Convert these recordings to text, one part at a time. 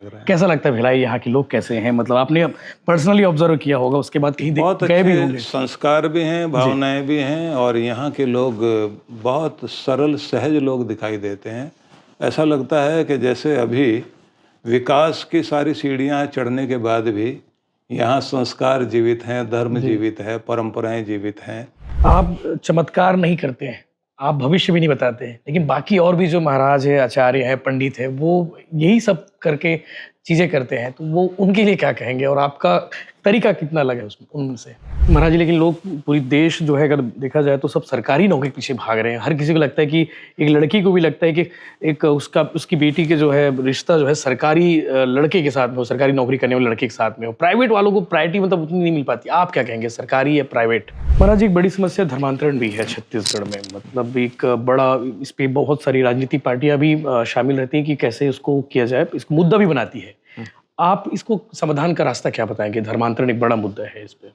रहे हैं। कैसा लगता है भिलाई, यहाँ के लोग कैसे हैं? मतलब आपने पर्सनली ऑब्जर्व किया होगा, उसके बाद कहीं बहुत गए भी अच्छे होंगे। संस्कार भी हैं, भावनाएं भी हैं, और यहाँ के लोग बहुत सरल सहज लोग दिखाई देते हैं। ऐसा लगता है कि जैसे अभी विकास की सारी सीढ़ियाँ चढ़ने के बाद भी यहाँ संस्कार जीवित हैं, धर्म जीवित है, परंपराएं जीवित हैं। आप चमत्कार नहीं करते हैं, आप भविष्य भी नहीं बताते हैं, लेकिन बाकी और भी जो महाराज है, आचार्य है, पंडित है, वो यही सब करके चीज़ें करते हैं, तो वो उनके लिए क्या कहेंगे और आपका तरीका कितना अलग है उसमें उनसे? महाराज जी, लेकिन लोग, पूरी देश जो है अगर देखा जाए तो सब सरकारी नौकरी के पीछे भाग रहे हैं। हर किसी को लगता है कि, एक लड़की को भी लगता है कि एक उसकी बेटी के जो है रिश्ता जो है सरकारी लड़के के साथ में हो, सरकारी नौकरी करने वाले लड़के के साथ में हो। प्राइवेट वालों को प्रायोरिटी मतलब उतनी नहीं मिल पाती। आप क्या कहेंगे, सरकारी या प्राइवेट? महाराज जी, एक बड़ी समस्या धर्मांतरण भी है छत्तीसगढ़ में। मतलब एक बड़ा, इस पे बहुत सारी राजनीतिक पार्टियां भी शामिल रहती हैं कि कैसे उसको किया जाए, इसको मुद्दा भी बनाती है। आप इसको समाधान का रास्ता क्या बताएंगे? धर्मांतरण एक बड़ा मुद्दा है इस पे।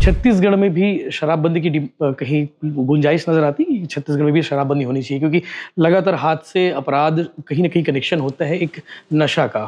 छत्तीसगढ़ में भी शराबबंदी की कहीं गुंजाइश नजर आती है कि छत्तीसगढ़ में भी शराबबंदी होनी चाहिए, क्योंकि लगातार हाथ से अपराध कहीं ना कहीं कनेक्शन होता है एक नशा का।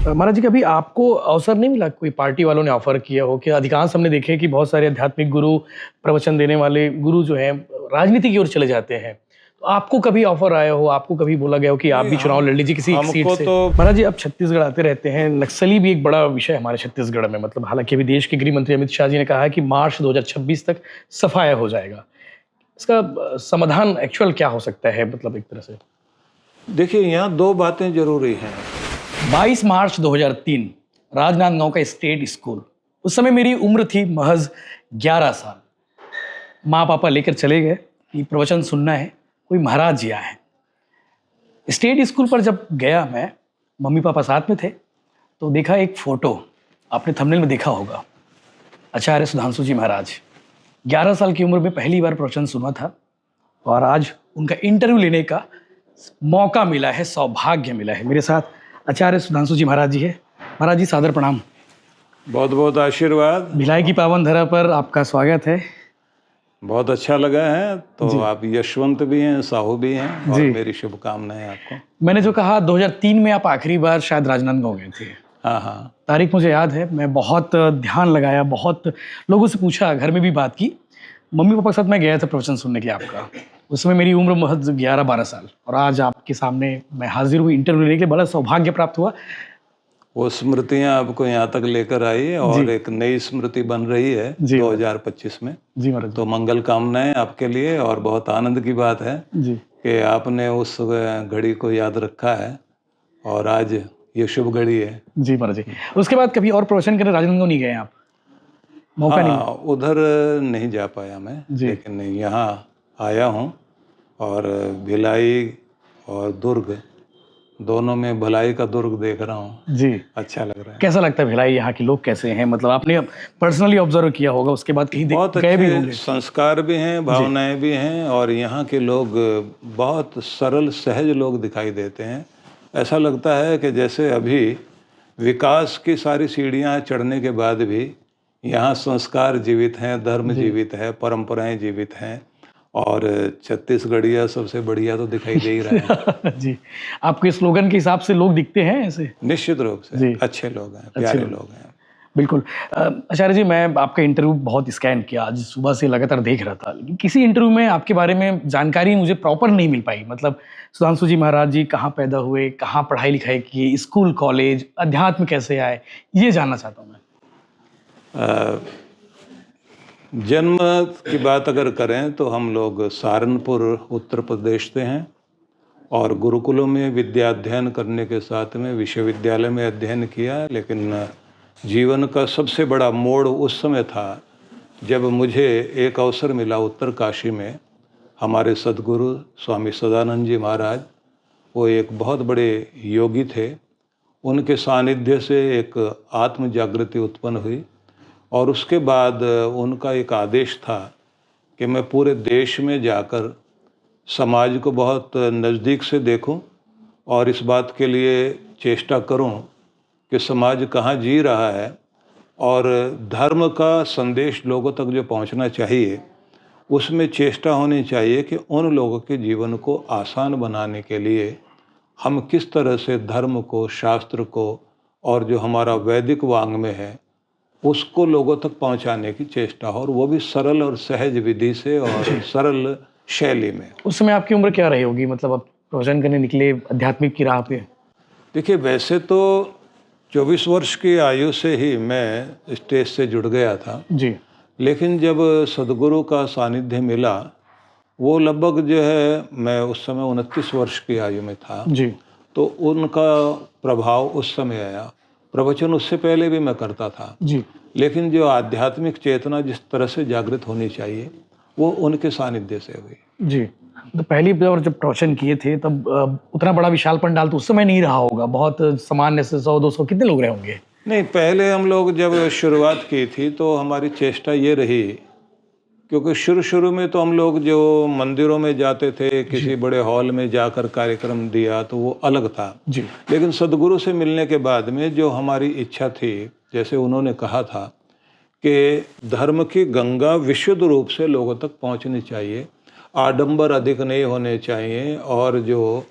महाराज जी, कभी आपको अवसर नहीं मिला, कोई पार्टी वालों ने ऑफर किया हो? कि अधिकांश हमने देखे कि बहुत सारे आध्यात्मिक गुरु, प्रवचन देने वाले गुरु जो हैं, राजनीति की ओर चले जाते हैं। तो आपको कभी ऑफर आया हो, आपको कभी बोला गया हो कि आप भी चुनाव लड़ लीजिए किसी एक सीट से? महाराज जी, अब छत्तीसगढ़ आते रहते हैं, नक्सली भी एक बड़ा विषय है हमारे छत्तीसगढ़ में। मतलब हालांकि अभी देश के गृह मंत्री अमित शाह जी ने कहा है कि मार्च 2026 तक सफाया हो जाएगा। इसका समाधान एक्चुअल क्या हो सकता है, मतलब एक तरह से? देखिए, यहाँ दो बातें जरूरी हैं। 22 मार्च 2003, राजनांदगांव का स्टेट स्कूल। उस समय मेरी उम्र थी महज 11 साल। माँ पापा लेकर चले गए कि प्रवचन सुनना है, कोई महाराज जी आए हैं। स्टेट स्कूल पर जब गया मैं, मम्मी पापा साथ में थे, तो देखा एक फोटो, आपने थंबनेल में देखा होगा, आचार्य सुधांशु जी महाराज। 11 साल की उम्र में पहली बार प्रवचन सुना था, और आज उनका इंटरव्यू लेने का मौका मिला है, सौभाग्य मिला है। मेरे साथ आचार्य सुधांशु जी महाराज जी है। महाराज जी, सादर प्रणाम। बहुत बहुत आशीर्वाद। भिलाई की पावन धरा पर आपका स्वागत है। बहुत अच्छा लगा है। तो आप यशवंत भी हैं, साहू भी हैं, और मेरी शुभकामनाएं आपको। मैंने जो कहा, 2003 में आप आखिरी बार शायद राजनांदगांव गए थे। हाँ हाँ, तारीख मुझे याद है। मैं बहुत ध्यान लगाया, बहुत लोगों से पूछा, घर में भी बात की। मम्मी पापा के साथ मैं गया था प्रवचन सुनने के लिए आपका। उस समय मेरी उम्र महज 11-12 साल, और आज आपके सामने मैं हाजिर हुई इंटरव्यू लेने के लिए। बड़ा सौभाग्य प्राप्त हुआ। वो स्मृतियां आपको यहाँ तक लेकर आई, और एक नई स्मृति बन रही है 2025 में। जी महाराज। तो मंगल कामनाएं आपके लिए, और बहुत आनंद की बात है जी कि आपने उस घड़ी को याद रखा है, और आज ये शुभ घड़ी है। जी महाराज जी। उसके बाद कभी और प्रवचन करने राजनांदगांव नहीं गए आप? मौका नहीं? उधर नहीं जा पाया मैं, लेकिन यहाँ आया हूँ, और भिलाई और दुर्ग दोनों में भलाई का दुर्ग देख रहा हूँ। जी, अच्छा लग रहा है। कैसा लगता है भिलाई, यहाँ के लोग कैसे हैं? मतलब आपने पर्सनली ऑब्जर्व किया होगा, उसके बाद कहीं गए भी होंगे। संस्कार भी हैं, भावनाएं भी हैं, और यहाँ के लोग बहुत सरल सहज लोग दिखाई देते हैं। ऐसा लगता है कि जैसे अभी विकास की सारी सीढ़ियाँ चढ़ने के बाद भी यहाँ संस्कार जीवित हैं, धर्म जीवित है, परंपराएं जीवित हैं, और छत्तीसगढ़िया सबसे बढ़िया तो दिखाई दे ही रहा है। जी, आपके स्लोगन के हिसाब से लोग दिखते हैं ऐसे? निश्चित रूप से अच्छे लोग हैं, प्यारे लोग हैं। बिल्कुल। आचार्य जी, मैं आपका इंटरव्यू बहुत स्कैन किया, आज सुबह से लगातार देख रहा था, लेकिन किसी इंटरव्यू में आपके बारे में जानकारी मुझे प्रॉपर नहीं मिल पाई। मतलब सुधांशु जी महाराज जी कहाँ पैदा हुए, कहाँ पढ़ाई लिखाई की, स्कूल कॉलेज, अध्यात्म कैसे आए, ये जानना चाहता हूँ मैं। जन्म की बात अगर करें तो हम लोग सहारनपुर उत्तर प्रदेश से हैं, और गुरुकुलों में विद्या अध्ययन करने के साथ में विश्वविद्यालय में अध्ययन किया। लेकिन जीवन का सबसे बड़ा मोड़ उस समय था जब मुझे एक अवसर मिला उत्तरकाशी में। हमारे सद्गुरु स्वामी सदानंद जी महाराज, वो एक बहुत बड़े योगी थे, उनके सानिध्य से एक आत्म जागृति उत्पन्न हुई, और उसके बाद उनका एक आदेश था कि मैं पूरे देश में जाकर समाज को बहुत नज़दीक से देखूं, और इस बात के लिए चेष्टा करूं कि समाज कहाँ जी रहा है, और धर्म का संदेश लोगों तक जो पहुंचना चाहिए, उसमें चेष्टा होनी चाहिए कि उन लोगों के जीवन को आसान बनाने के लिए हम किस तरह से धर्म को, शास्त्र को और जो हमारा वैदिक वाङ्मय है उसको लोगों तक पहुंचाने की चेष्टा हो, और वो भी सरल और सहज विधि से और सरल शैली में। उस समय आपकी उम्र क्या रही होगी, मतलब आप प्रवचन करने निकले आध्यात्मिक की राह पे? देखिए, वैसे तो 24 वर्ष की आयु से ही मैं स्टेज से जुड़ गया था, जी लेकिन जब सदगुरु का सानिध्य मिला, वो लगभग जो है, मैं उस समय 29 वर्ष की आयु में था, जी तो उनका प्रभाव उस समय आया। प्रवचन उससे पहले भी मैं करता था, जी लेकिन जो आध्यात्मिक चेतना जिस तरह से जागृत होनी चाहिए वो उनके सानिध्य से हुई। जी। तो पहली बार जब प्रवचन किए थे तब उतना बड़ा विशाल पंडाल तो उस समय नहीं रहा होगा, बहुत सामान्य से 100-200 कितने लोग रहे होंगे? नहीं, पहले हम लोग जब शुरुआत की थी तो हमारी चेष्टा ये रही, क्योंकि शुरू शुरू में तो हम लोग जो मंदिरों में जाते थे, किसी बड़े हॉल में जाकर कार्यक्रम दिया तो वो अलग था। जी लेकिन सदगुरु से मिलने के बाद में जो हमारी इच्छा थी, जैसे उन्होंने कहा था कि धर्म की गंगा विशुद्ध रूप से लोगों तक पहुंचनी चाहिए, आडंबर अधिक नहीं होने चाहिए, और जो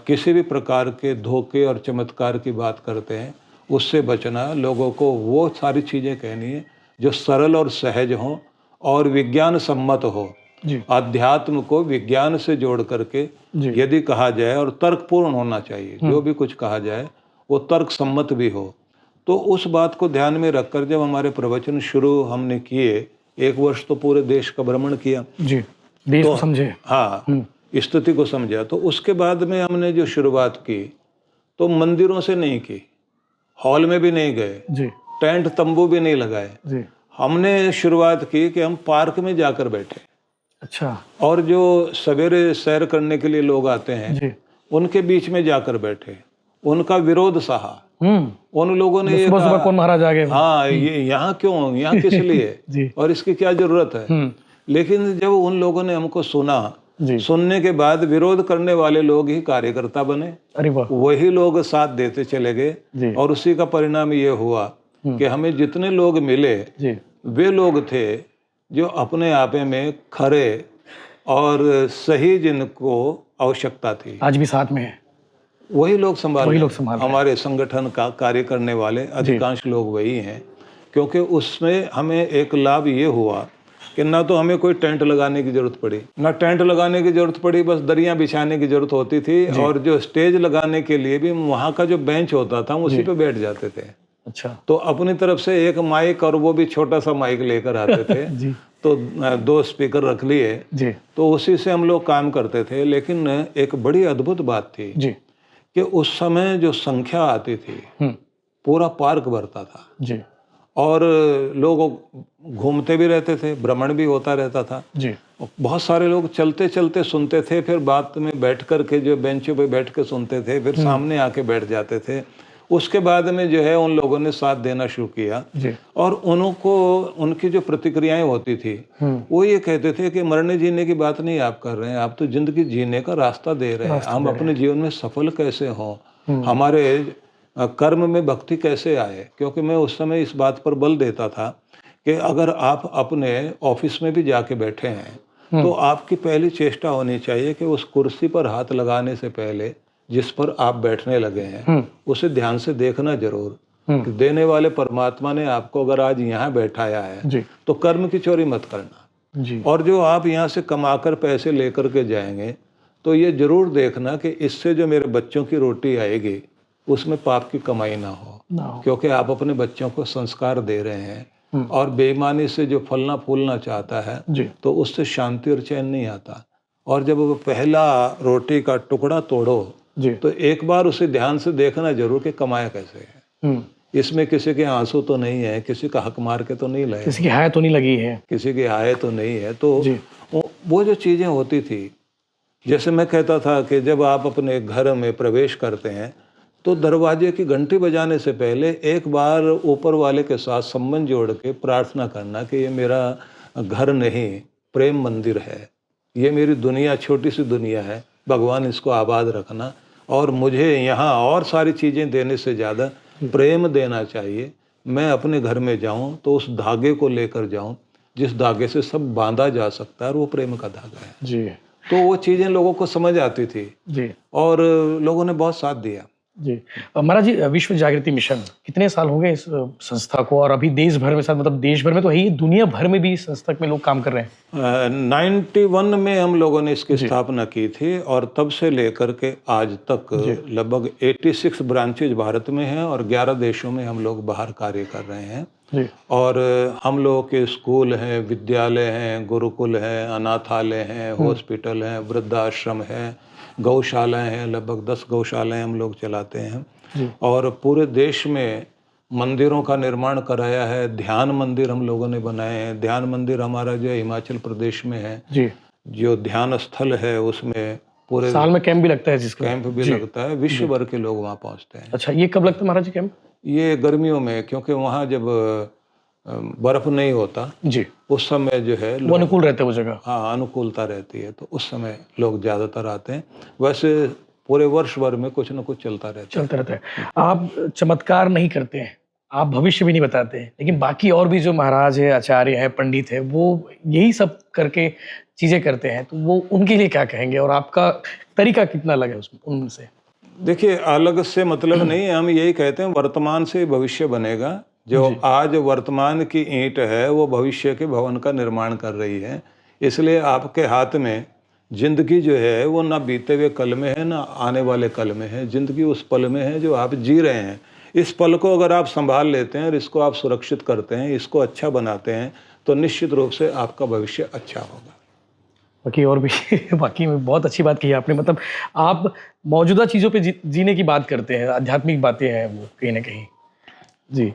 किसी भी प्रकार के धोखे और चमत्कार की बात करते हैं उससे बचना, लोगों को वो सारी चीज़ें कहनी है जो सरल और सहज हों और विज्ञान सम्मत हो। जी अध्यात्म को विज्ञान से जोड़ करके जी यदि कहा जाए, और तर्कपूर्ण होना चाहिए, जो भी कुछ कहा जाए वो तर्क सम्मत भी हो। तो उस बात को ध्यान में रखकर जब हमारे प्रवचन शुरू हमने किए, 1 वर्ष तो पूरे देश का भ्रमण किया, जी देश तो को समझे। हाँ, स्थिति को समझा। तो उसके बाद में हमने जो शुरुआत की तो मंदिरों से नहीं की, हॉल में भी नहीं गए, जी टेंट तंबू भी नहीं लगाए। जी हमने शुरुआत की कि हम पार्क में जाकर बैठे, अच्छा और जो सवेरे सैर करने के लिए लोग आते हैं जी उनके बीच में जाकर बैठे, उनका विरोध सहा। उन लोगों ने ये सुबह सुबह कहा, कौन महाराज आ गए? हाँ, ये यहाँ क्यों, यहाँ किस लिए, जी और इसकी क्या जरूरत है। लेकिन जब उन लोगों ने हमको सुना, जी सुनने के बाद विरोध करने वाले लोग ही कार्यकर्ता बने, अरे वाह वही लोग साथ देते चले गए, जी और उसी का परिणाम ये हुआ कि हमें जितने लोग मिले जी वे लोग थे जो अपने आप में खरे और सही, जिनको आवश्यकता थी, आज भी साथ में है, वही लोग संभाल वही रहे लोग हैं। संभाल रहे हैं। हमारे संगठन का कार्य करने वाले अधिकांश लोग वही हैं, क्योंकि उसमें हमें एक लाभ ये हुआ कि ना तो हमें कोई टेंट लगाने की जरूरत पड़ी, ना टेंट लगाने की जरूरत पड़ी, बस दरियां बिछाने की जरूरत होती थी, और जो स्टेज लगाने के लिए भी वहाँ का जो बेंच होता था हम उसी पे बैठ जाते थे। अच्छा तो अपनी तरफ से एक माइक, और वो भी छोटा सा माइक लेकर आते थे जी तो 2 स्पीकर रख लिए, जी तो उसी से हम लोग काम करते थे। लेकिन एक बड़ी अद्भुत बात थी जी कि उस समय जो संख्या आती थी, पूरा पार्क भरता था, जी और लोग घूमते भी रहते थे, भ्रमण भी होता रहता था। जी बहुत सारे लोग चलते चलते सुनते थे, फिर बाद में बैठ कर के जो बेंचों पे बैठ के सुनते थे, फिर सामने आके बैठ जाते थे। उसके बाद में जो है उन लोगों ने साथ देना शुरू किया, जी और उनको उनकी जो प्रतिक्रियाएं होती थी वो ये कहते थे कि मरने जीने की बात नहीं आप कर रहे हैं, आप तो जिंदगी जीने का रास्ता दे रहे हैं, हम अपने जीवन में सफल कैसे हों, हमारे कर्म में भक्ति कैसे आए। क्योंकि मैं उस समय इस बात पर बल देता था कि अगर आप अपने ऑफिस में भी जाके बैठे हैं तो आपकी पहली चेष्टा होनी चाहिए कि उस कुर्सी पर हाथ लगाने से पहले जिस पर आप बैठने लगे हैं उसे ध्यान से देखना जरूर, कि देने वाले परमात्मा ने आपको अगर आज यहाँ बैठाया है जी तो कर्म की चोरी मत करना, जी और जो आप यहाँ से कमाकर पैसे लेकर के जाएंगे तो ये जरूर देखना कि इससे जो मेरे बच्चों की रोटी आएगी उसमें पाप की कमाई ना हो, ना हो। क्योंकि आप अपने बच्चों को संस्कार दे रहे हैं, और बेईमानी से जो फलना फूलना चाहता है जी तो उससे शांति और चैन नहीं आता। और जब वो पहला रोटी का टुकड़ा तोड़ो जी तो एक बार उसे ध्यान से देखना जरूर कि कमाया कैसे है, इसमें किसी के आंसू तो नहीं है, किसी का हक मार के तो नहीं लाए, किसी की हाय तो नहीं लगी है। किसी की आय तो नहीं है। तो जी वो जो चीजें होती थी, जैसे मैं कहता था कि जब आप अपने घर में प्रवेश करते हैं तो दरवाजे की घंटी बजाने से पहले एक बार ऊपर वाले के साथ संबंध जोड़ के प्रार्थना करना कि ये मेरा घर नहीं, प्रेम मंदिर है, ये मेरी दुनिया छोटी सी दुनिया है, भगवान इसको आबाद रखना, और मुझे यहाँ और सारी चीज़ें देने से ज़्यादा प्रेम देना चाहिए। मैं अपने घर में जाऊँ तो उस धागे को लेकर जाऊँ जिस धागे से सब बांधा जा सकता है, और वो प्रेम का धागा है। जी तो वो चीज़ें लोगों को समझ आती थी, जी और लोगों ने बहुत साथ दिया। जी। महाराज जी, विश्व जागृति मिशन कितने साल हो गए इस संस्था को, और अभी देश भर में, साथ मतलब देश भर में तो है ही, दुनिया भर में भी इस संस्था में लोग काम कर रहे हैं? 91 में हम लोगों ने इसकी जी। स्थापना की थी और तब से लेकर के आज तक लगभग 86 ब्रांचेज भारत में हैं और 11 देशों में हम लोग बाहर कार्य कर रहे हैं। जी। और हम लोगों के स्कूल हैं, विद्यालय हैं, गुरुकुल हैं, अनाथालय हैं, हॉस्पिटल हैं, वृद्धाश्रम है, गौशालाएं हैं, लगभग 10 गौशालाएं हम लोग चलाते हैं। जी। और पूरे देश में मंदिरों का निर्माण कराया है, ध्यान मंदिर हम लोगों ने बनाए हैं। ध्यान मंदिर हमारा जो हिमाचल प्रदेश में है, जी। जो ध्यान स्थल है उसमें पूरे साल में कैंप भी लगता है जिसका? कैंप भी लगता है, विश्व भर के लोग वहाँ पहुँचते हैं। अच्छा, ये कब लगता है महाराज जी कैंप? ये गर्मियों में, क्योंकि वहाँ जब बर्फ नहीं होता जी। उस समय जो है वो अनुकूल रहता है वो जगह? हाँ, अनुकूलता रहती है, तो उस समय लोग ज़्यादातर आते हैं। वैसे पूरे वर्ष भर में कुछ न कुछ चलता रहता है। आप चमत्कार नहीं करते हैं, आप भविष्य भी नहीं बताते हैं, लेकिन बाकी और भी जो महाराज है, आचार्य है, पंडित है, वो यही सब करके चीजें करते हैं, तो वो उनके लिए क्या कहेंगे, और आपका तरीका कितना अलग है उसमें उनसे? देखिए, अलग से मतलब नहीं है, हम यही कहते हैं वर्तमान से भविष्य बनेगा। जो आज वर्तमान की ईंट है वो भविष्य के भवन का निर्माण कर रही है। इसलिए आपके हाथ में जिंदगी जो है वो ना बीते हुए कल में है, ना आने वाले कल में है। जिंदगी उस पल में है जो आप जी रहे हैं। इस पल को अगर आप संभाल लेते हैं और इसको आप सुरक्षित करते हैं, इसको अच्छा बनाते हैं, तो निश्चित रूप से आपका भविष्य अच्छा होगा। बाकी और भी बाकी में बहुत अच्छी बात कही आपने, मतलब आप मौजूदा चीज़ों पे जीने की बात करते हैं, आध्यात्मिक बातें हैं वो कहीं ना कहीं। जी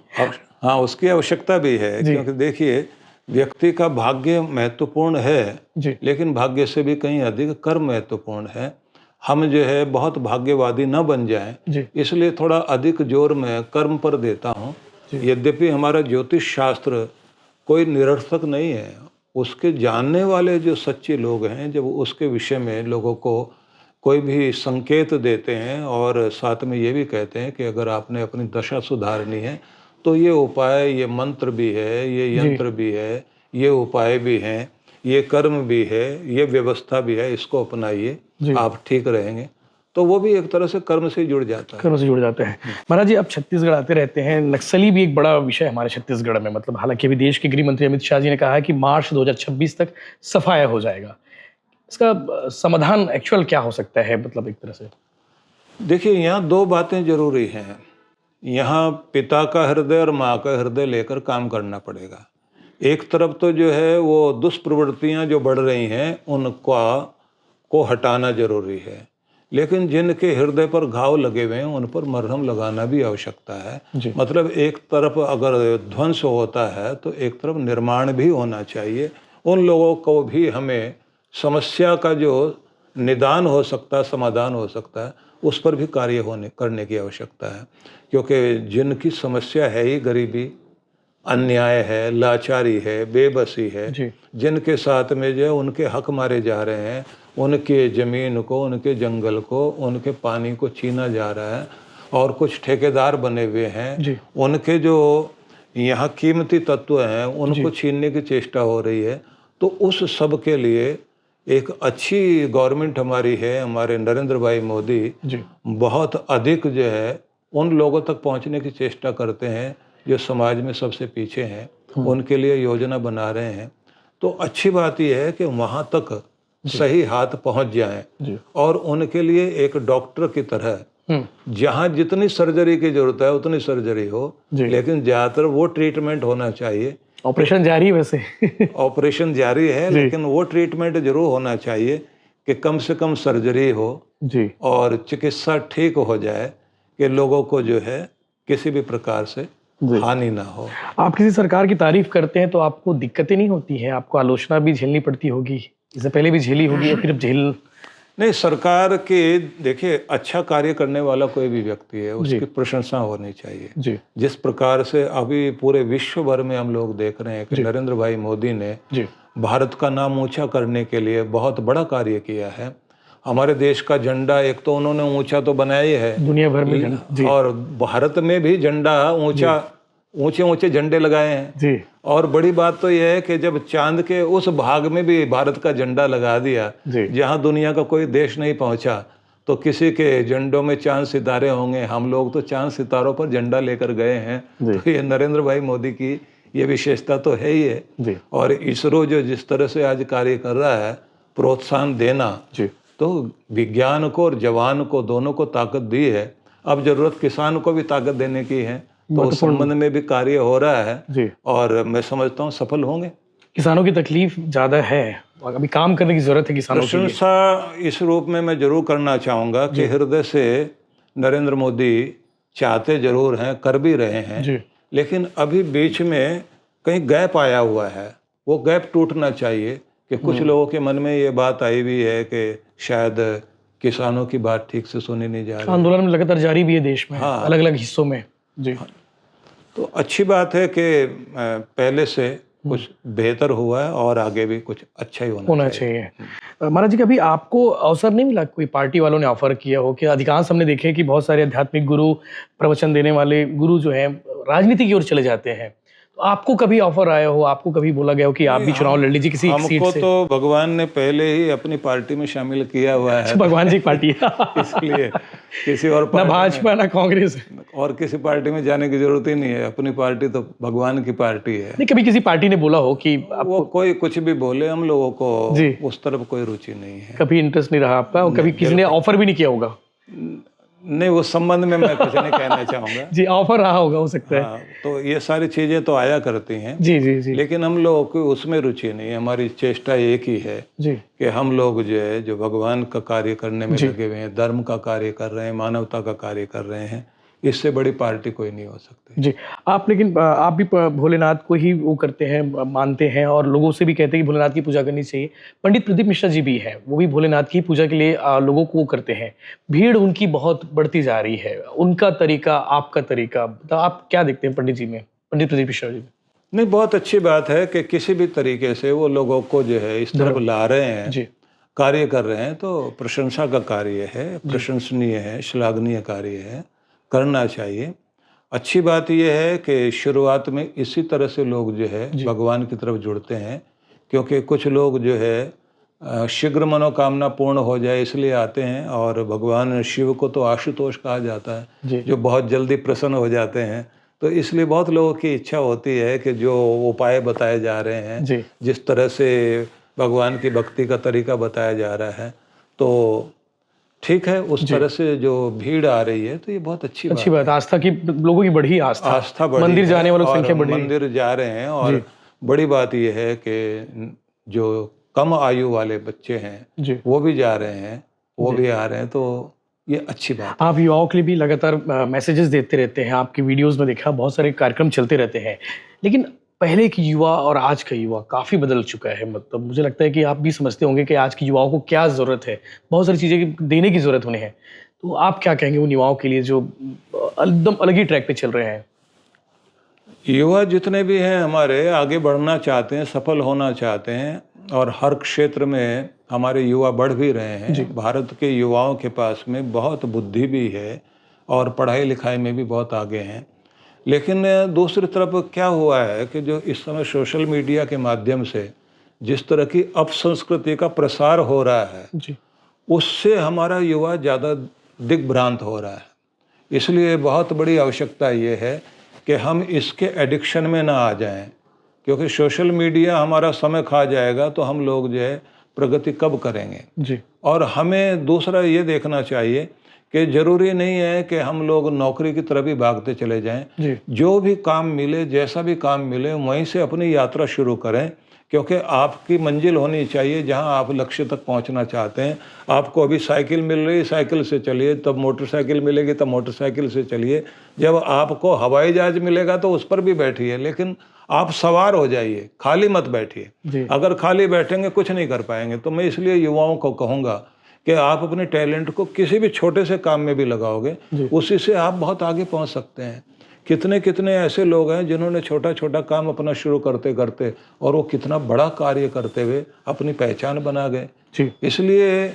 हाँ, उसकी आवश्यकता भी है, क्योंकि देखिए व्यक्ति का भाग्य महत्वपूर्ण है, लेकिन भाग्य से भी कहीं अधिक कर्म महत्वपूर्ण है। हम जो है बहुत भाग्यवादी न बन जाएं, इसलिए थोड़ा अधिक जोर मैं कर्म पर देता हूँ। यद्यपि हमारा ज्योतिष शास्त्र कोई निरर्थक नहीं है, उसके जानने वाले जो सच्चे लोग हैं, जब उसके विषय में लोगों को कोई भी संकेत देते हैं और साथ में ये भी कहते हैं कि अगर आपने अपनी दशा सुधारनी है तो ये उपाय, ये मंत्र भी है, ये यंत्र भी है, ये उपाय भी हैं, ये कर्म भी है, ये व्यवस्था भी है, इसको अपनाइए, आप ठीक रहेंगे। तो वो भी एक तरह से कर्म से जुड़ जाता है। कर्म से जुड़ जाते हैं। महाराज जी, अब छत्तीसगढ़ आते रहते हैं, नक्सली भी एक बड़ा विषय है हमारे छत्तीसगढ़ में। मतलब हालांकि अभी देश के गृह मंत्री अमित शाह जी ने कहा है कि मार्च 2026 तक सफाया हो जाएगा। इसका समाधान एक्चुअल क्या हो सकता है, मतलब एक तरह से? देखिए, यहाँ दो बातें जरूरी हैं। यहाँ पिता का हृदय और माँ का हृदय लेकर काम करना पड़ेगा। एक तरफ तो जो है वो दुष्प्रवृत्तियाँ जो बढ़ रही हैं को हटाना जरूरी है, लेकिन जिनके हृदय पर घाव लगे हुए हैं उन पर मरहम लगाना भी आवश्यकता है। मतलब एक तरफ अगर ध्वंस होता है तो एक तरफ निर्माण भी होना चाहिए। उन लोगों को भी हमें समस्या का जो निदान हो सकता है, समाधान हो सकता है, उस पर भी कार्य करने की आवश्यकता है। क्योंकि जिनकी समस्या है ही गरीबी, अन्याय है, लाचारी है, बेबसी है, जिनके साथ में जो है उनके हक मारे जा रहे हैं, उनके ज़मीन को, उनके जंगल को, उनके पानी को छीना जा रहा है, और कुछ ठेकेदार बने हुए हैं, उनके जो यहाँ कीमती तत्व हैं उनको छीनने की चेष्टा हो रही है। तो उस सब के लिए एक अच्छी गवर्नमेंट हमारी है, हमारे नरेंद्र भाई मोदी बहुत अधिक जो है उन लोगों तक पहुंचने की चेष्टा करते हैं जो समाज में सबसे पीछे हैं, उनके लिए योजना बना रहे हैं। तो अच्छी बात यह है कि वहां तक सही हाथ पहुंच जाएं और उनके लिए एक डॉक्टर की तरह जहां जितनी सर्जरी की जरूरत है उतनी सर्जरी हो, लेकिन ज्यादातर वो ट्रीटमेंट होना चाहिए। ऑपरेशन जारी है वैसे ऑपरेशन जारी है, लेकिन वो ट्रीटमेंट जरूर होना चाहिए कि कम से कम सर्जरी हो और चिकित्सा ठीक हो जाए, कि लोगों को जो है किसी भी प्रकार से हानि ना हो। आप किसी सरकार की तारीफ करते हैं तो आपको दिक्कतें नहीं होती हैं? आपको आलोचना भी झेलनी पड़ती होगी, इससे पहले भी झेली होगी या फिर अब झेल? नहीं, सरकार के देखिए अच्छा कार्य करने वाला कोई भी व्यक्ति है उसकी प्रशंसा होनी चाहिए। जिस प्रकार से अभी पूरे विश्व भर में हम लोग देख रहे हैं कि नरेंद्र भाई मोदी ने भारत का नाम ऊंचा करने के लिए बहुत बड़ा कार्य किया है। हमारे देश का झंडा एक तो उन्होंने ऊंचा तो बनाया ही है, दुनिया भर में और भारत में भी झंडा ऊंचे ऊंचे झंडे लगाए हैं। और बड़ी बात तो यह है कि जब चांद के उस भाग में भी भारत का झंडा लगा दिया जहां दुनिया का कोई देश नहीं पहुंचा, तो किसी के झंडों में चांद सितारे होंगे, हम लोग तो चांद सितारों पर झंडा लेकर गए हैं। तो ये नरेंद्र भाई मोदी की ये विशेषता तो है ही है जी। और इसरो जो जिस तरह से आज कार्य कर रहा है, प्रोत्साहन देना जी। तो विज्ञान को और जवान को दोनों को ताकत दी है। अब जरूरत किसान को भी ताकत देने की है, तो उस संबंध में भी कार्य हो रहा है जी। और मैं समझता हूँ सफल होंगे। किसानों की तकलीफ ज़्यादा है और अभी काम करने की ज़रूरत है किसानों के लिए। प्रशंसा इस रूप में मैं जरूर करना चाहूँगा कि हृदय से नरेंद्र मोदी चाहते जरूर हैं, कर भी रहे हैं जी। लेकिन अभी बीच में कहीं गैप आया हुआ है, वो गैप टूटना चाहिए कि कुछ लोगों के मन में ये बात आई हुई है कि शायद किसानों की बात ठीक से सुनी नहीं जा रही। आंदोलन लगातार जारी भी है देश में, हाँ। अलग अलग हिस्सों में। जी। तो अच्छी बात है कि पहले से कुछ बेहतर हुआ है और आगे भी कुछ अच्छा ही होना चाहिए। महाराज जी, कभी आपको अवसर नहीं मिला, कोई पार्टी वालों ने ऑफर किया हो? कि अधिकांश हमने देखे कि बहुत सारे आध्यात्मिक गुरु, प्रवचन देने वाले गुरु जो हैं राजनीति की ओर चले जाते हैं, तो आपको कभी ऑफर आया हो, आपको कभी बोला गया हो कि आप भी चुनाव लड़ लीजिए किसी एक सीट हमको से? तो भगवान ने पहले ही अपनी पार्टी में शामिल किया हुआ है। भगवान जी की पार्टी है। इसलिए किसी और ना पार्टी भाजपा ना कांग्रेस। और किसी पार्टी में जाने की जरूरत ही नहीं है, अपनी पार्टी तो भगवान की पार्टी है। नहीं, कभी किसी पार्टी ने बोला हो कि वो कोई कुछ भी बोले, हम लोगों को जी। उस तरफ कोई रुचि नहीं है। कभी इंटरेस्ट नहीं रहा आपका और कभी किसी ने ऑफर भी नहीं किया होगा? नहीं, उस संबंध में मैं कुछ नहीं कहना चाहूँगा। जी, ऑफर रहा होगा, हो सकता है। हाँ, तो ये सारी चीजें तो आया करती हैं, जी जी जी लेकिन हम लोगों को उसमें रुचि नहीं है। हमारी चेष्टा एक ही है जी कि हम लोग जो है जो भगवान का कार्य करने में लगे हुए हैं, धर्म का कार्य कर रहे हैं, मानवता का कार्य कर रहे हैं, इससे बड़ी पार्टी कोई नहीं हो सकती। जी। आप लेकिन आप भी भोलेनाथ को ही वो करते हैं, मानते हैं और लोगों से भी कहते हैं कि भोलेनाथ की पूजा करनी चाहिए। पंडित प्रदीप मिश्रा जी भी हैं, वो भी भोलेनाथ की पूजा के लिए लोगों को वो करते हैं। भीड़ उनकी बहुत बढ़ती जा रही है, उनका तरीका, आपका तरीका, तो आप क्या देखते हैं पंडित जी में, पंडित प्रदीप मिश्रा जी में? नहीं, बहुत अच्छी बात है कि किसी भी तरीके से वो लोगों को जो है इस तरफ ला रहे हैं, जी कार्य कर रहे हैं, तो प्रशंसा का कार्य है, प्रशंसनीय है, श्लाघनीय कार्य है, करना चाहिए। अच्छी बात यह है कि शुरुआत में इसी तरह से लोग जो है भगवान की तरफ जुड़ते हैं, क्योंकि कुछ लोग जो है शीघ्र मनोकामना पूर्ण हो जाए इसलिए आते हैं, और भगवान शिव को तो आशुतोष कहा जाता है, जो बहुत जल्दी प्रसन्न हो जाते हैं। तो इसलिए बहुत लोगों की इच्छा होती है कि जो उपाय बताए जा रहे हैं, जिस तरह से भगवान की भक्ति का तरीका बताया जा रहा है, तो ठीक है, उस तरह से जो भीड़ आ रही है तो ये बहुत अच्छी बात है। आस्था की, लोगों की बढ़ी आस्था बढ़ी, मंदिर जाने वालों की संख्या बढ़ी, मंदिर जा रहे हैं। और बड़ी बात ये है कि जो कम आयु वाले बच्चे हैं वो भी जा रहे हैं, वो भी आ रहे हैं, तो ये अच्छी बात है। आप युवाओं के लिए भी लगातार मैसेजेस देते रहते हैं, आपकी वीडियोस में देखा बहुत सारे कार्यक्रम चलते रहते हैं, लेकिन पहले की युवा और आज का युवा काफ़ी बदल चुका है। मतलब मुझे लगता है कि आप भी समझते होंगे कि आज की युवाओं को क्या ज़रूरत है, बहुत सारी चीज़ें देने की ज़रूरत उन्हें है। तो आप क्या कहेंगे उन युवाओं के लिए जो एकदम अलग ही ट्रैक पे चल रहे हैं? युवा जितने भी हैं हमारे, आगे बढ़ना चाहते हैं, सफल होना चाहते हैं, और हर क्षेत्र में हमारे युवा बढ़ भी रहे हैं। भारत के युवाओं के पास में बहुत बुद्धि भी है और पढ़ाई लिखाई में भी बहुत आगे हैं। लेकिन दूसरी तरफ क्या हुआ है कि जो इस समय सोशल मीडिया के माध्यम से जिस तरह की अपसंस्कृति का प्रसार हो रहा है, उससे हमारा युवा ज़्यादा दिग्भ्रांत हो रहा है। इसलिए बहुत बड़ी आवश्यकता ये है कि हम इसके एडिक्शन में ना आ जाएं, क्योंकि सोशल मीडिया हमारा समय खा जाएगा तो हम लोग जो है प्रगति कब करेंगे। और हमें दूसरा ये देखना चाहिए कि जरूरी नहीं है कि हम लोग नौकरी की तरफ ही भागते चले जाएं। जो भी काम मिले, जैसा भी काम मिले, वहीं से अपनी यात्रा शुरू करें, क्योंकि आपकी मंजिल होनी चाहिए जहां आप लक्ष्य तक पहुंचना चाहते हैं। आपको अभी साइकिल मिल रही, साइकिल से चलिए, तब मोटरसाइकिल मिलेगी तब मोटरसाइकिल से चलिए, जब आपको हवाई जहाज मिलेगा तो उस पर भी बैठिए, लेकिन आप सवार हो जाइए, खाली मत बैठिए। अगर खाली बैठेंगे कुछ नहीं कर पाएंगे। तो मैं इसलिए युवाओं को कहूँगा कि आप अपने टैलेंट को किसी भी छोटे से काम में भी लगाओगे, उसी से आप बहुत आगे पहुंच सकते हैं। कितने कितने ऐसे लोग हैं जिन्होंने छोटा छोटा काम अपना शुरू करते करते और वो कितना बड़ा कार्य करते हुए अपनी पहचान बना गए। इसलिए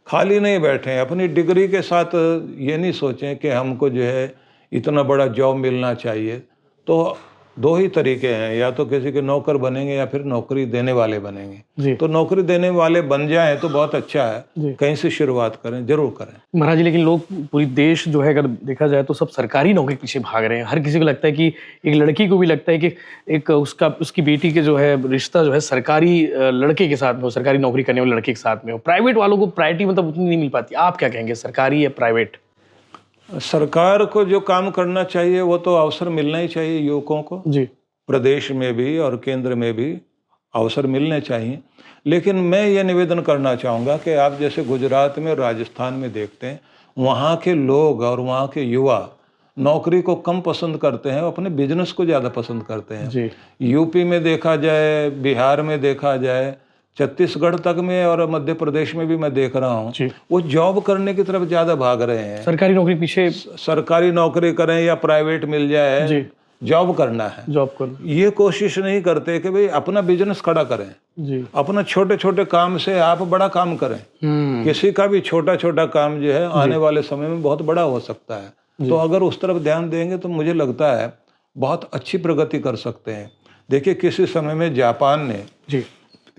खाली नहीं बैठे, अपनी डिग्री के साथ ये नहीं सोचें कि हमको जो है इतना बड़ा जॉब मिलना चाहिए। तो दो ही तरीके हैं, या तो किसी के नौकर बनेंगे या फिर नौकरी देने वाले बनेंगे। जी। तो नौकरी देने वाले बन जाएं तो बहुत अच्छा जी। है, कहीं से शुरुआत करें, जरूर करें। महाराज जी, लेकिन लोग, पूरी देश जो है अगर देखा जाए तो सब सरकारी नौकरी के पीछे भाग रहे हैं। हर किसी को लगता है कि, एक लड़की को भी लगता है कि एक उसकी बेटी के जो है रिश्ता जो है सरकारी लड़के के साथ में हो, सरकारी नौकरी करने वाले लड़के के साथ में हो। प्राइवेट वालों को प्रायोरिटी मतलब उतनी नहीं मिल पाती। आप क्या कहेंगे, सरकारी या प्राइवेट? सरकार को जो काम करना चाहिए वो तो अवसर मिलना ही चाहिए युवकों को। जी। प्रदेश में भी और केंद्र में भी अवसर मिलने चाहिए। लेकिन मैं ये निवेदन करना चाहूँगा कि आप जैसे गुजरात में, राजस्थान में देखते हैं, वहाँ के लोग और वहाँ के युवा नौकरी को कम पसंद करते हैं, अपने बिजनेस को ज़्यादा पसंद करते हैं। जी। यूपी में देखा जाए, बिहार में देखा जाए, छत्तीसगढ़ तक में और मध्य प्रदेश में भी मैं देख रहा हूँ, जी। वो जॉब करने की तरफ ज़्यादा भाग रहे हैं। सरकारी नौकरी पीछे, सरकारी नौकरी करें या प्राइवेट मिल जाए, जी, जॉब करना है। जॉब कर, ये कोशिश नहीं करते कि भाई अपना बिजनेस खड़ा करें, जी, अपना छोटे छोटे काम से आप बड़ा काम करें। किसी का भी छोटा छोटा काम जो है आने वाले समय में बहुत बड़ा हो सकता है। तो अगर उस तरफ ध्यान देंगे तो मुझे लगता है बहुत अच्छी प्रगति कर सकते हैं। देखिए, किसी समय में जापान ने जी,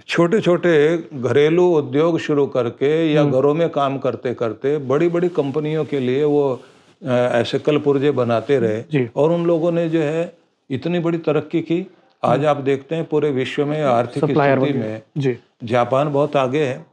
छोटे छोटे घरेलू उद्योग शुरू करके या घरों में काम करते करते बड़ी बड़ी कंपनियों के लिए वो ऐसे कलपुर्जे बनाते रहे, जी, और उन लोगों ने जो है इतनी बड़ी तरक्की की। आज आप देखते हैं पूरे विश्व में आर्थिक सप्लायर स्थिति वगैरह। में जी, जापान बहुत आगे है।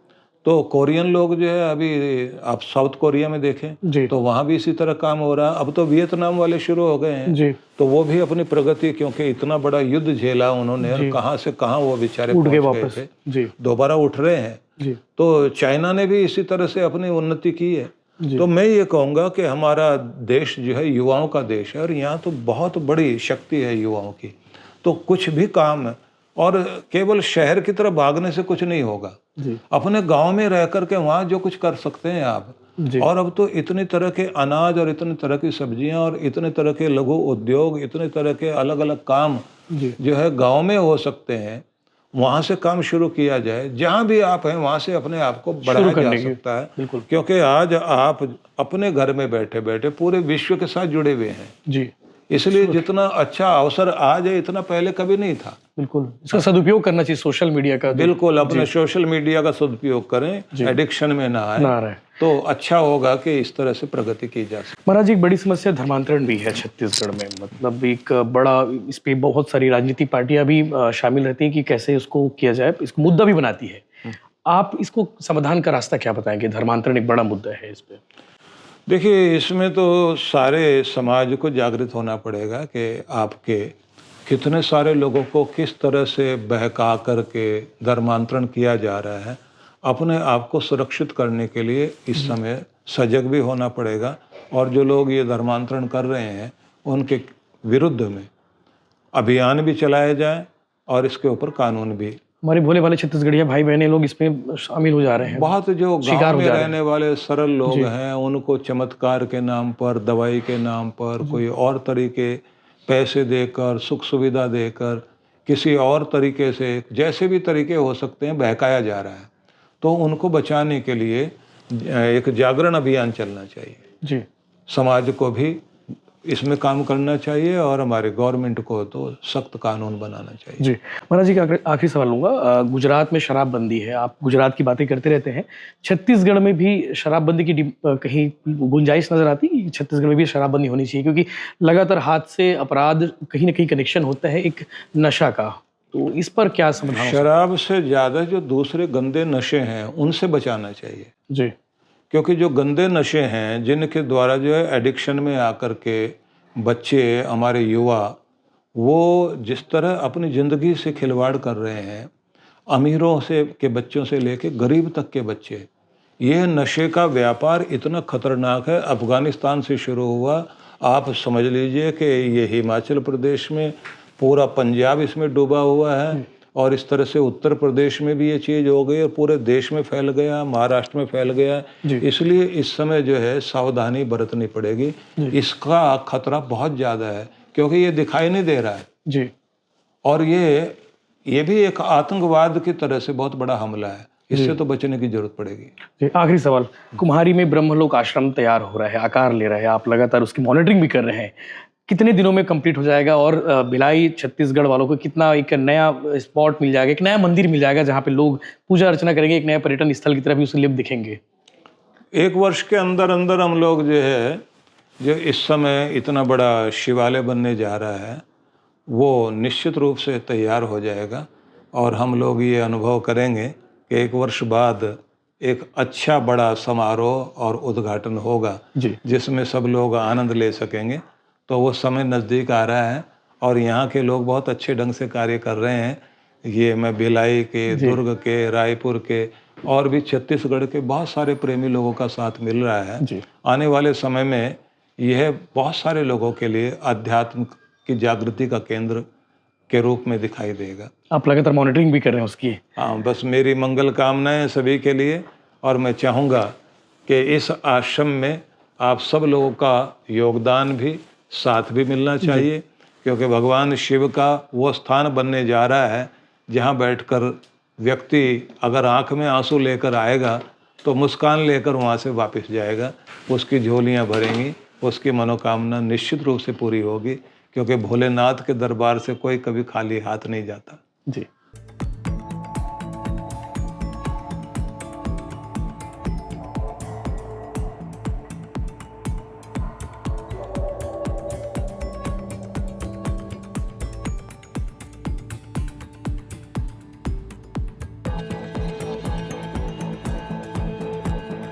तो कोरियन लोग जो है, अभी आप साउथ कोरिया में देखें जी, तो वहाँ भी इसी तरह काम हो रहा है। अब तो वियतनाम वाले शुरू हो गए हैं, जी, तो वो भी अपनी प्रगति, क्योंकि इतना बड़ा युद्ध झेला उन्होंने और कहाँ से कहाँ वो बेचारे उठ गए पहुंच वापस। गए थे, जी, दोबारा उठ रहे हैं। जी, तो चाइना ने भी इसी तरह से अपनी उन्नति की है। जी, तो मैं ये कहूँगा कि हमारा देश जो है युवाओं का देश है, और यहाँ तो बहुत बड़ी शक्ति है युवाओं की। तो कुछ भी काम, और केवल शहर की तरफ भागने से कुछ नहीं होगा। जी, अपने गांव में रह कर के वहाँ जो कुछ कर सकते हैं आप। जी, और अब तो इतनी तरह के अनाज और इतनी तरह की सब्जियां और इतने तरह के लघु उद्योग, इतने तरह के अलग अलग काम जी, जो है गांव में हो सकते हैं। वहाँ से काम शुरू किया जाए, जहाँ भी आप हैं वहाँ से अपने आप को बढ़ाया जा सकता है। बिल्कुल। क्योंकि आज आप अपने घर में बैठे बैठे पूरे विश्व के साथ जुड़े हुए हैं, जी, इसलिए जितना अच्छा अवसर आज है इतना पहले कभी नहीं था। बिल्कुल, इसका सदुपयोग करना चाहिए सोशल मीडिया का। बिल्कुल, अपने सोशल मीडिया का सदुपयोग करें, एडिक्शन में ना आए, ना रहे तो अच्छा होगा कि इस तरह से प्रगति की जा सके। महाराज, एक बड़ी समस्या धर्मांतरण भी है छत्तीसगढ़ में। मतलब एक बड़ा, इस पे बहुत सारी राजनीतिक पार्टियां भी शामिल रहती हैं कि कैसे इसको किया जाए, इसको मुद्दा भी बनाती है। आप इसको समाधान का रास्ता क्या बताएंगे? धर्मांतरण एक बड़ा मुद्दा है इस पे। देखिए, इसमें तो सारे समाज को जागृत होना पड़ेगा कि आपके कितने सारे लोगों को किस तरह से बहका करके धर्मांतरण किया जा रहा है। अपने आप को सुरक्षित करने के लिए इस समय सजग भी होना पड़ेगा, और जो लोग ये धर्मांतरण कर रहे हैं उनके विरुद्ध में अभियान भी चलाए जाए, और इसके ऊपर कानून भी। हमारे भोले भाले छत्तीसगढ़िया भाई बहने लोग इसमें शामिल हो जा रहे हैं। बहुत जो शिकार गांव हो में जा रहे रहने वाले सरल लोग हैं, उनको चमत्कार के नाम पर, दवाई के नाम पर, कोई और तरीके, पैसे देकर, सुख सुविधा देकर, किसी और तरीके से, जैसे भी तरीके हो सकते हैं, बहकाया जा रहा है। तो उनको बचाने के लिए एक जागरण अभियान चलना चाहिए। जी, समाज को भी इसमें काम करना चाहिए, और हमारे गवर्नमेंट को तो सख्त कानून बनाना चाहिए। जी। महाराज जी का आखिरी सवाल लूंगा। गुजरात में शराबबंदी है, आप गुजरात की बातें करते रहते हैं। छत्तीसगढ़ में भी शराबबंदी की कहीं गुंजाइश नजर आती है कि छत्तीसगढ़ में भी शराबबंदी होनी चाहिए? क्योंकि लगातार हाथ से अपराध कहीं ना कहीं कनेक्शन होता है एक नशा का, तो इस पर क्या समाधान? शराब से ज़्यादा जो दूसरे गंदे नशे हैं उनसे बचाना चाहिए। जी, क्योंकि जो गंदे नशे हैं, जिनके द्वारा जो है एडिक्शन में आकर के बच्चे, हमारे युवा, वो जिस तरह अपनी ज़िंदगी से खिलवाड़ कर रहे हैं, अमीरों से के बच्चों से लेके गरीब तक के बच्चे, ये नशे का व्यापार इतना खतरनाक है। अफ़गानिस्तान से शुरू हुआ, आप समझ लीजिए कि ये हिमाचल प्रदेश में, पूरा पंजाब इसमें डूबा हुआ है, और इस तरह से उत्तर प्रदेश में भी ये चीज़ हो गई, और पूरे देश में फैल गया, महाराष्ट्र में फैल गया। इसलिए इस समय जो है सावधानी बरतनी पड़ेगी। इसका खतरा बहुत ज़्यादा है, क्योंकि ये दिखाई नहीं दे रहा है जी, और ये भी एक आतंकवाद की तरह से बहुत बड़ा हमला है। इससे तो बचने की जरूरत पड़ेगी। जी। आखिरी सवाल, कुम्हारी में ब्रह्मलोक आश्रम तैयार हो रहा है, आकार ले रहा है, आप लगातार उसकी मॉनिटरिंग भी कर रहे हैं। कितने दिनों में कंप्लीट हो जाएगा और भिलाई छत्तीसगढ़ वालों को कितना एक नया स्पॉट मिल जाएगा, एक नया मंदिर मिल जाएगा जहाँ पे लोग पूजा अर्चना करेंगे, एक नया पर्यटन स्थल की तरह भी उसे लिप दिखेंगे? 1 वर्ष के अंदर अंदर हम लोग जो है, जो इस समय इतना बड़ा शिवालय बनने जा रहा है, वो निश्चित रूप से तैयार हो जाएगा और हम लोग ये अनुभव करेंगे कि 1 वर्ष बाद एक अच्छा बड़ा समारोह और उद्घाटन होगा, जी। जिसमें सब लोग आनंद ले सकेंगे। तो वो समय नज़दीक आ रहा है और यहाँ के लोग बहुत अच्छे ढंग से कार्य कर रहे हैं। ये मैं भिलाई के, जी। दुर्ग के, रायपुर के और भी छत्तीसगढ़ के बहुत सारे प्रेमी लोगों का साथ मिल रहा है। जी। आने वाले समय में यह बहुत सारे लोगों के लिए अध्यात्म की जागृति का केंद्र के रूप में दिखाई देगा। आप लगातार मॉनिटरिंग भी कर रहे हैं उसकी? हाँ, बस मेरी मंगल कामनाएं सभी के लिए और मैं चाहूँगा कि इस आश्रम में आप सब लोगों का योगदान भी, साथ भी मिलना चाहिए, क्योंकि भगवान शिव का वो स्थान बनने जा रहा है जहाँ बैठकर व्यक्ति अगर आँख में आंसू लेकर आएगा तो मुस्कान लेकर वहाँ से वापस जाएगा, उसकी झोलियाँ भरेंगी, उसकी मनोकामना निश्चित रूप से पूरी होगी, क्योंकि भोलेनाथ के दरबार से कोई कभी खाली हाथ नहीं जाता। जी।